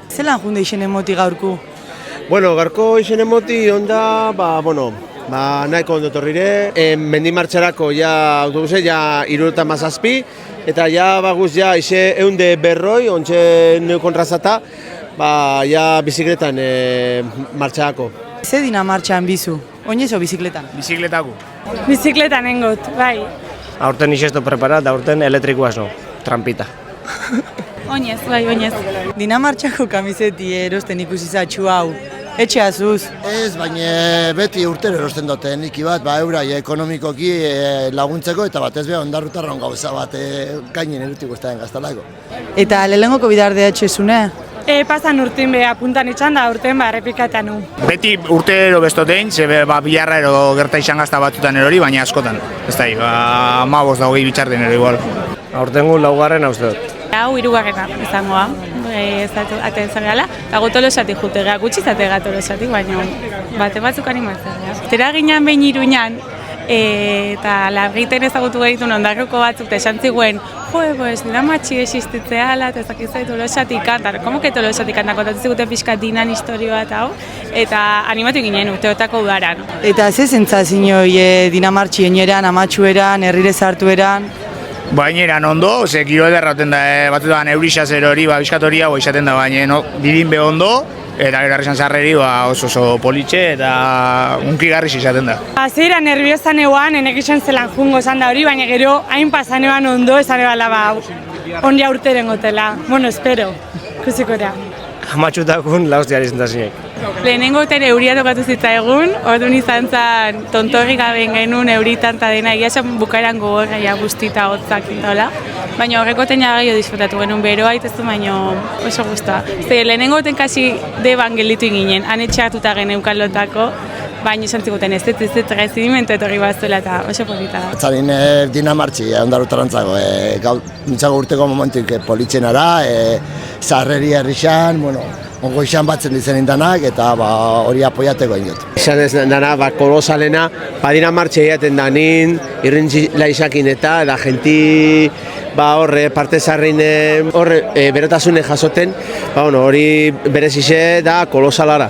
Zelan junde izen emoti gaurku? Bueno, gaurko izen emoti onda, nahiko ondo torrire. Mendimartxarako ja autobuse, ja 37, eta ja baguz ja ize eunde berroi, ontxe neu kontrazata, ja bizikletan martxako. Ze dina martxan bizu? Oinez o bizikletan? Bizikletako. Bizikletan engot, bai. Aurten izesto preparat, aurten elektrikoaz no, trampita. Oinez, bai, oinez. Dina martxako kamiseti erosten ikusi zatxu hau. Etxe azuz. Ez, baina beti urtero erosten dute niki bat, eurai ekonomikoki laguntzeko eta batez beha ondarrutarron gauza bat gainen erutiko ez da gaztalako. Eta lehengoko bidardea etxezune? Pasan urtin beha puntan itxan da urten errepikatan nu. Beti urtero bestotein, ze bilarra ero gerta izan gazta batzutan erori, baina askotan. Ez da, 15 da hogei bitxarten ero igual. Aurtengo laugarren hauste dut. Hau hirugarrena izangoa, aten zarela, eta Tolosatik jutega, gutxi zatega Tolosatik, baina bate batzuk animatzea. Tera ginen behin Iruñan, eta largiten ezagutu gehitun ondarruko batzuk, eta esan ziguen, dira matxi existitzea ala, eta ezakizai Tolosatik kantar, komo que Tolosatik kantar, kontatzen ziguten pixka dinan historioa eta hau, eta animatu ginen urteotako udaran. Eta ze zentzazio dinamartxi eneran, amatxueran, herrire zartueran? Baineran ondo, ze giro ederraten da, batzutan eurixaz erori, bizkatoria, izaten da, baina dirin be ondo, eta gero arrizan zarreri oso politxe eta unkigarriz izaten da. Zera nerviozan eguan, enek izan zelan jungo zan da hori, baina gero hain pasan eban ondo, esan ebala ondia urteren gotela. Bueno, espero, ikusikora. Amatxutakun lauztiari zentazinek. Lehenengo uten euria tokatu zitzaigun, orduan izan zen tontorri gaben genuen euritan eta dena, egia esan bukaeran gogorra guztita hotzak intola. Baina horreko tena gehiago disfrutatu genuen beroa itezu, baina oso guztua. Lehenengo uten kasi deban gelditu ginen, han etxeatuta geneukan lotako, baina esan ziguten ez rezidimentu etorri baztuela eta oso polita da. Zarin dinamartxi, ondarrutarantzako, nintzago urteko momentuik politxenara, zarreri herrixan, ongo izan batzen dizen indanak eta hori apoiateko inot. Izan ez dana, kolosalena, dinamartxe egiten da nin, irrintxila izakin eta jenti horre parte zarrein berotasune jasoten, hori berezize da kolosalara.